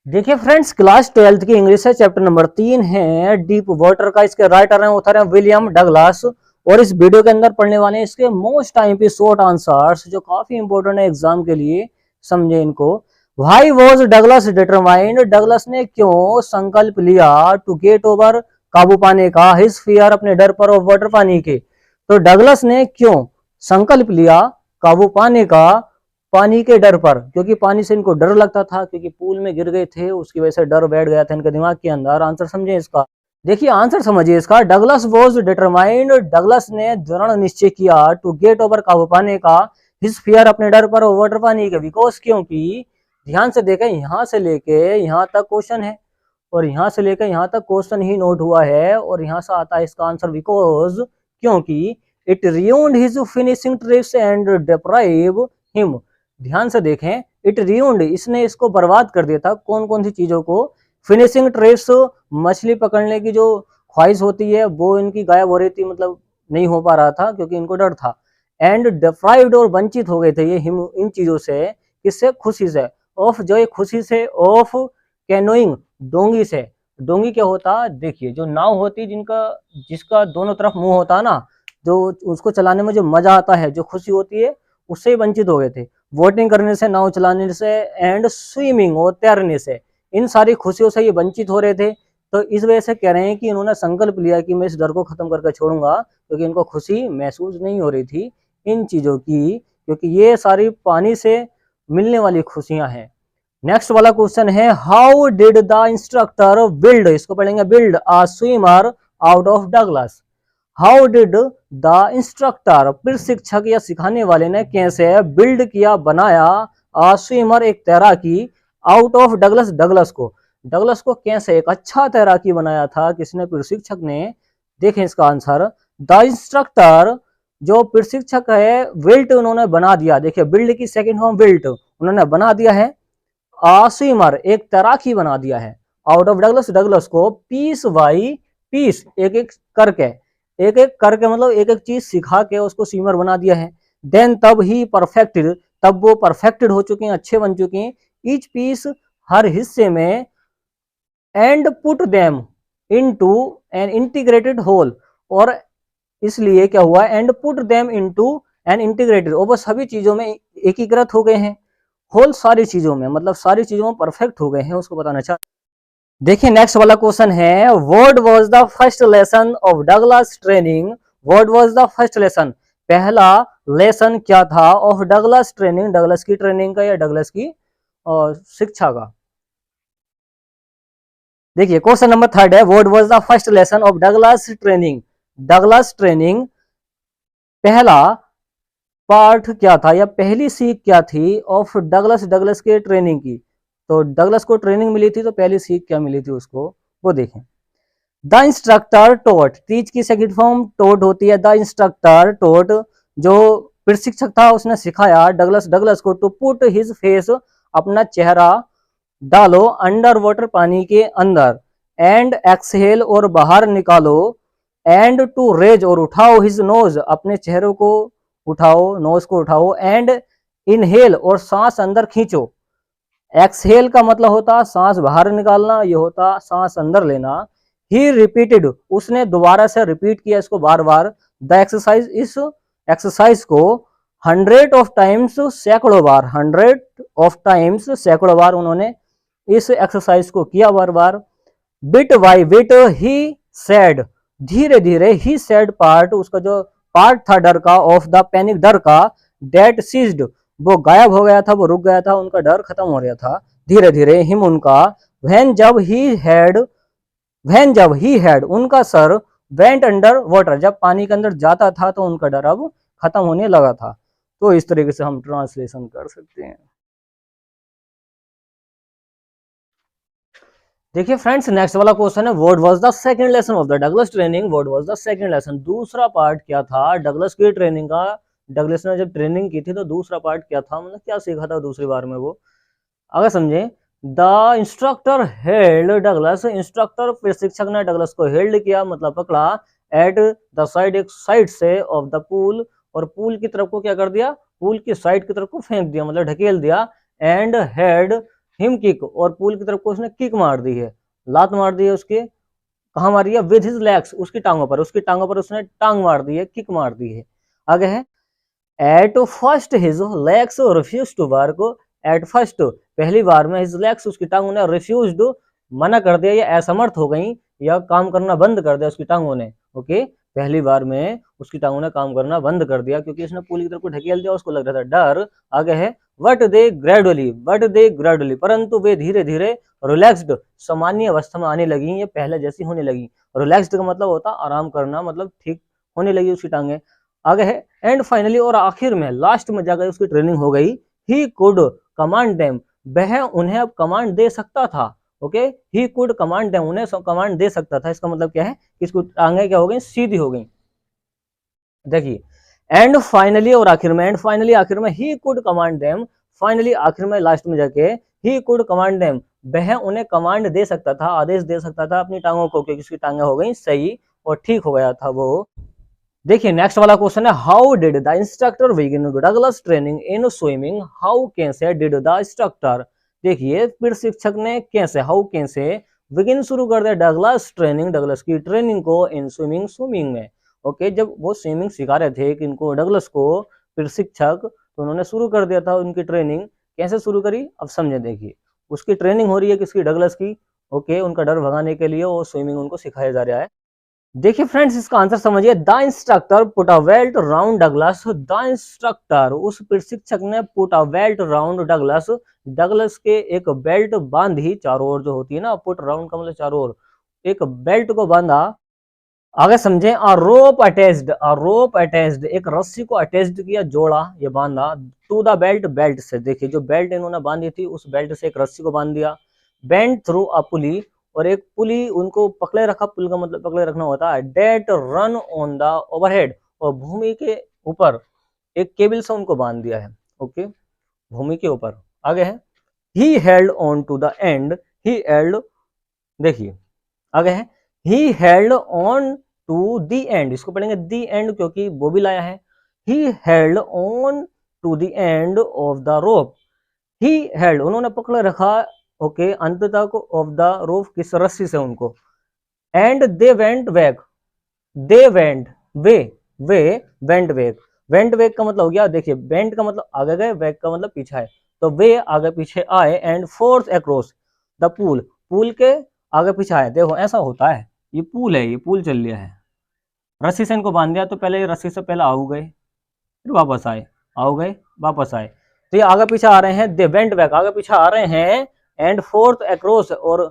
देखिए friends, class 12th की English है, चैप्टर नंबर 3 है डीप वाटर का। इसके राइटर हैं, ऑथर हैं विलियम डगलस। और इस वीडियो के अंदर पढ़ने वाले हैं इसके मोस्ट टाइम पे शॉर्ट आंसर्स जो काफी इंपॉर्टेंट है एग्जाम के लिए। समझे इनको। Why was Douglas determined, Douglas ने क्यों संकल्प लिया टू गेट ओवर, काबू पाने का, हिज फियर, अपने डर पर, ऑफ वाटर, पानी के। तो डगलस ने क्यों संकल्प लिया काबू पाने का पानी के डर पर, क्योंकि पानी से इनको डर लगता था, क्योंकि पूल में गिर गए थे, उसकी वजह से डर बैठ गया था इनके दिमाग के अंदर। आंसर समझे इसका। देखिए आंसर समझिए इसका। डगलस वॉज डिटरमाइंड, डगलस ने दृढ़ निश्चय किया टू गेट ओवर, काबू पाने का, हिज फियर, अपने डर पर, वाटर, पानी के। बिकॉज, क्योंकि ध्यान से देखें, यहां से लेके यहां तक क्वेश्चन है और यहां से लेकर यहां तक क्वेश्चन ही नोट हुआ है, और यहां से आता है इसका आंसर बिकॉज, क्योंकि it ruined his finishing tricks and deprive him. ध्यान से देखें, इट रियून्ड, इसने इसको बर्बाद कर दिया था। कौन कौन सी चीजों को? फिनिशिंग ट्रिक्स, मछली पकड़ने की जो ख्वाहिश होती है वो इनकी गायब हो रही थी, मतलब नहीं हो पा रहा था क्योंकि इनको डर था। एंड डिप्राइव्ड, और वंचित हो गए थे ये हिम इन चीजों से। किससे? खुशी से। ऑफ, जो ये खुशी से। ऑफ कैनोइंग, डोंगी से। डोंगी क्या होता? देखिए, जो नाव होती जिनका जिसका दोनों तरफ मुंह होता है ना, जो उसको चलाने में जो मजा आता है, जो खुशी होती है, उससे ही वंचित हो गए थे। वोटिंग करने से, नाव चलाने से, एंड स्विमिंग, और तैरने से, इन सारी खुशियों से ये वंचित हो रहे थे। तो इस वजह से कह रहे हैं कि इन्होंने संकल्प लिया कि मैं इस डर को खत्म करके छोड़ूंगा, क्योंकि इनको खुशी महसूस नहीं हो रही थी इन चीजों की, क्योंकि ये सारी पानी से मिलने वाली खुशियां हैं। नेक्स्ट वाला क्वेश्चन है, how did the instructor build, इसको पढ़ेंगे, build a swimmer out of Douglas. How did the instructor, प्रशिक्षक या सिखाने वाले ने कैसे बिल्ड किया, बनाया, अ स्विमर, एक तैराकी, आउट ऑफ डगलस, डगलस को। डगलस को कैसे एक अच्छा तैराकी बनाया था, किसने? प्रशिक्षक ने। देखें इसका आंसर, द इंस्ट्रक्टर, जो प्रशिक्षक है, विल्ट, उन्होंने बना दिया। देखिए, बिल्ड की सेकंड फॉर्म विल्ट, उन्होंने बना दिया है। स्विमर, एक तैराकी बना दिया है। आउट ऑफ डगलस, डगलस को पीस बाई पीस, एक एक करके, एक एक करके मतलब एक एक चीज सिखा के उसको स्विमर बना दिया है। देन, तब ही परफेक्टेड, तब वो परफेक्टेड हो चुके हैं, अच्छे बन चुके हैं। ईच पीस, हर हिस्से में, and put them into an integrated whole, और इसलिए क्या हुआ? And put them into an integrated, और वो सभी चीजों में एकीकृत हो गए हैं। होल, सारी चीजों में, मतलब सारी चीजों में परफेक्ट हो गए हैं, उसको बताना चाहते। देखिए नेक्स्ट वाला क्वेश्चन है, what was the first lesson of Douglas training. What was the first lesson, पहला लेसन क्या था, ऑफ डगलस ट्रेनिंग, डगलस की ट्रेनिंग का या डगलस की शिक्षा का। देखिए क्वेश्चन नंबर 3 है, what was the first lesson of Douglas training. Douglas training, पहला पाठ क्या था या पहली सीख क्या थी, ऑफ डगलस, डगलस के ट्रेनिंग की। तो डगलस को ट्रेनिंग मिली थी, तो पहली सीख क्या मिली थी उसको, वो देखें। द इंस्ट्रक्टर टोट, टीच की सेकंड फॉर्म टोट होती है। द इंस्ट्रक्टर टोट, जो प्रशिक्षक था उसने सिखाया डगलस, डगलस को, टू पुट हिज फेस, अपना चेहरा डालो, अंडर वाटर, पानी के अंदर, एंड एक्सहेल, और बाहर निकालो, एंड टू रेज, और उठाओ, हिज नोज, अपने चेहरे को उठाओ, नोज को उठाओ, एंड इनहेल, और सांस अंदर खींचो। एक्सहेल का मतलब होता सांस बाहर निकालना, ये होता सांस अंदर लेना। ही रिपीटेड, उसने दोबारा से रिपीट किया इसको बार बार। द एक्सरसाइज, इस एक्सरसाइज को 100 ऑफ टाइम्स, सैकड़ों बार, 100 ऑफ टाइम्स, सैकड़ों बार उन्होंने इस एक्सरसाइज को किया बार बार। Bit by bit he said, धीरे धीरे, ही सैड पार्ट, उसका जो पार्ट था डर का, ऑफ द पैनिक, डर का, डेट सीज्ड, वो गायब हो गया था, वो रुक गया था, उनका डर खत्म हो गया था धीरे धीरे। हिम, उनका। व्हेन, जब, ही हैड, व्हेन, जब, ही हैड, उनका सर, वेंट अंडर वाटर, जब पानी के अंदर जाता था तो उनका डर अब खत्म होने लगा था। तो इस तरीके से हम ट्रांसलेशन कर सकते हैं। देखिए फ्रेंड्स, नेक्स्ट वाला क्वेश्चन है, what was the second lesson of the Douglas training. What was the second lesson, दूसरा पार्ट क्या था डगलस की ट्रेनिंग का। डगलस ने जब ट्रेनिंग की थी तो दूसरा पार्ट क्या था, मतलब क्या सीखा था दूसरी बार में वो, अगर समझे। The instructor held Douglas, instructor प्रशिक्षक ने डगलस को हेल्ड किया, मतलब पकड़ा, एट द साइड, एक साइड से, ऑफ द पूल, और पूल की तरफ को क्या कर दिया, पूल की साइड की तरफ को फेंक दिया, मतलब ढकेल दिया। एंड हेड हिम किक, और पूल की तरफ को उसने किक मार दी है, लात मार दी है उसके, कहाँ मारी है, विद हिज लेग्स, उसकी टांगों पर उसने टांग मार दी है, किक मार दी है। आगे है at first his legs refuse to work, at first पहली बार में हिज लेग्स उसकी टांगों ने रिफ्यूज्ड मना कर दिया या असमर्थ हो गई या काम करना बंद कर दिया उसकी टांगों ने। ओके, पहली बार में उसकी टांगों ने काम करना बंद कर दिया क्योंकि इसने पूल की तरफ को ढकेल दिया, उसको लग रहा था डर। आगे है बट दे ग्रेजुअली, परंतु वे धीरे धीरे रिलैक्स्ड, सामान्य अवस्था में आने लगी, ये पहले जैसी होने लगी। रिलैक्स्ड का मतलब होता आराम करना, मतलब ठीक होने लगी उसकी टांगे। आगे है एंड फाइनली, और आखिर में लास्ट में जाकर उसकी ट्रेनिंग हो गई। ही कुड कमांड देम, वह उन्हें अब कमांड दे सकता था। Okay, he could command them, उन्हें कमांड दे सकता था। इसका मतलब क्या है कि इसको टांगे क्या हो गई, सीधी हो गई। देखिए एंड फाइनली, और आखिर में, एंड फाइनली आखिर में, he could command them, finally आखिर में लास्ट में जाके ही कुड कमांड देम, वह उन्हें कमांड दे सकता था, आदेश दे सकता था अपनी टांगों को, क्योंकि उसकी टांगे हो गई सही और ठीक हो गया था वो। देखिए नेक्स्ट वाला क्वेश्चन है, how did the instructor begin Douglas training in swimming, how कैसे डिड द इंस्ट्रक्टर, देखिए प्रशिक्षक ने कैसे, हाउ कैसे बिगिन शुरू कर दिया डगलस ट्रेनिंग, डगलस की ट्रेनिंग को, इन स्विमिंग, स्विमिंग में। ओके, जब वो स्विमिंग सिखा रहे थे कि इनको डगलस को प्रशिक्षक, तो उन्होंने शुरू कर दिया था उनकी ट्रेनिंग। कैसे शुरू करी अब समझे, देखिए उसकी ट्रेनिंग हो रही है किसकी, डगलस की। ओके, उनका डर भगाने के लिए वो स्विमिंग उनको सिखाया जा रहा है। देखिए फ्रेंड्स इसका आंसर समझिए, the instructor put a belt round Douglas, the instructor उस प्रशिक्षक ने put a belt round Douglas, Douglas के एक बेल्ट बांधी चारों ओर, जो होती है ना पुट राउंड का मतलब चारों ओर, एक बेल्ट को बांधा। आगे समझे, अ रोप अटैच्ड, अ रोप अटैच्ड एक रस्सी को अटैच्ड किया, जोड़ा ये बांधा, टू द बेल्ट, बेल्ट से, देखिए जो बेल्ट इन्होंने बांधी थी उस बेल्ट से एक रस्सी को बांध दिया। बेंट थ्रू अ पुली, और एक पुली उनको पकड़े रखा, पुल का मतलब पकड़े रखना होता है। That run on the overhead, और भूमि के ऊपर एक केबल से उनको बांध दिया है। ओके, भूमि के ऊपर। आगे है he held on to the end, he held, देखिए आगे है he held on to the end, इसको पढ़ेंगे दी एंड क्योंकि वो भी लाया है। He held on to the end of the rope, he held उन्होंने पकड़े रखा, ओके अंत तक, ऑफ द रोप किस रस्सी से उनको। And they went back, they went, way went back, went back का मतलब हो गया, देखिए वेंट का मतलब आगे गए, बैक का मतलब पीछा है, तो वे आगे पीछे आए, and fourth across the pool, pool के आगे पीछे आए। देखो ऐसा होता है, ये पूल है, ये पूल चल लिया है, रस्सी से इनको बांध दिया, तो पहले ये रस्सी से पहले आओ गए, फिर वापस आए, आओ गए वापस आए, तो ये आगे पीछे आ रहे हैं, दे वेंट बैक आगे पीछे आ रहे हैं, एंड फोर्थ अक्रॉस, और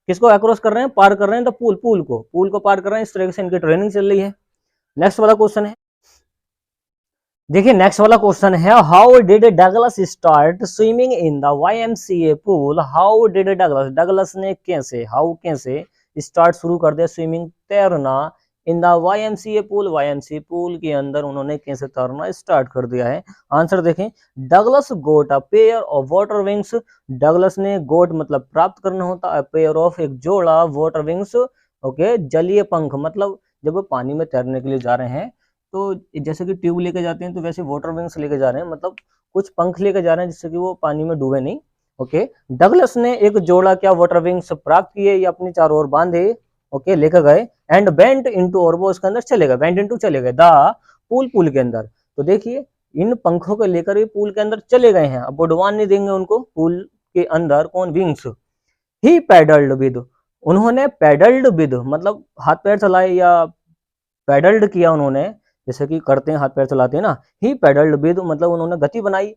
किसको अक्रॉस कर रहे हैं, पार कर रहे हैं, तो पूल को पार कर रहे हैं। इस तरीके से इनकी ट्रेनिंग चल रही है। नेक्स्ट वाला क्वेश्चन है, देखिए नेक्स्ट वाला क्वेश्चन है, how did Douglas start swimming in the YMCA pool, how did Douglas, Douglas ने कैसे, हाउ कैसे स्टार्ट शुरू कर दिया स्विमिंग तैरना, in the YMCA pool, YMCA pool के अंदर उन्होंने कैसे तैरना स्टार्ट कर दिया है। आंसर देखें, Douglas got a pair of water wings, Douglas ने गोट मतलब प्राप्त करना होता है, पेयर ऑफ एक जोड़ा, वाटर विंग्स ओके जलीय पंख, मतलब जब वो पानी में तैरने के लिए जा रहे हैं तो जैसे कि ट्यूब लेके जाते हैं, तो वैसे वाटर विंग्स लेके जा रहे हैं, मतलब कुछ पंख लेके जा रहे हैं जिससे कि वो पानी में डूबे नहीं। ओके, डगलस ने एक जोड़ा क्या वाटर विंग्स प्राप्त किए या अपनी चारों ओर बांधे, ओके लेकर गए, एंड बेंट इनटू, और वो उसके अंदर चले गए, बेंट इनटू चले गए, द पूल, पूल के अंदर। तो देखिए इन पंखों को लेकर ये पूल के अंदर चले गए हैं, अब वो डुबान नहीं देंगे उनको पूल के अंदर, कौन, विंग्स। ही पैडल्ड विद, उन्होंने पैडल्ड विद मतलब हाथ पैर चलाए या पैडल्ड किया उन्होंने, जैसे कि करते हैं हाथ पैर चलाते हैं ना, ही पैडल्ड विद मतलब उन्होंने गति बनाई।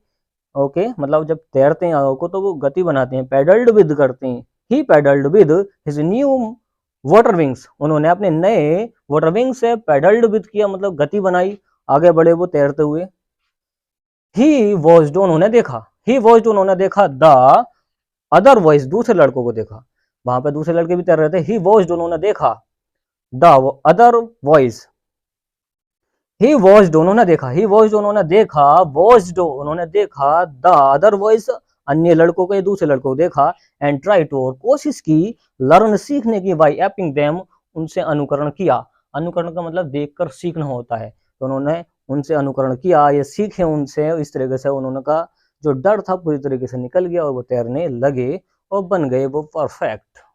ओके, मतलब जब तैरते हैं आगो को तो वो गति बनाते हैं, पैडल्ड विद करते हैं। He paddled with his new water wings, उन्होंने अपने नए वाटर विंग से पैडल्ड विद किया, मतलब गति बनाई, आगे बढ़े वो तैरते हुए। ही वॉच्ड, उन्होंने देखा, ही वॉच्ड उन्होंने देखा, द अदर वॉइस दूसरे लड़कों को देखा, वहां पे दूसरे लड़के भी तैर रहे थे। ही वॉच्ड उन्होंने देखा, the other voice, he watched उन्होंने देखा, ही वॉच्ड उन्होंने देखा, वॉच्ड उन्होंने देखा, द अदर वॉइस अन्य लड़कों को, दूसरे लड़कों को देखा, एंड ट्राई टू और कोशिश की, लर्न सीखने की, बाई एपिंग देम उनसे अनुकरण किया। अनुकरण का मतलब देखकर सीखना होता है, तो उन्होंने उनसे अनुकरण किया, ये सीखे उनसे, इस तरीके से उन्होंने कहा जो डर था पूरी तरीके से निकल गया और वो तैरने लगे और बन गए वो परफेक्ट।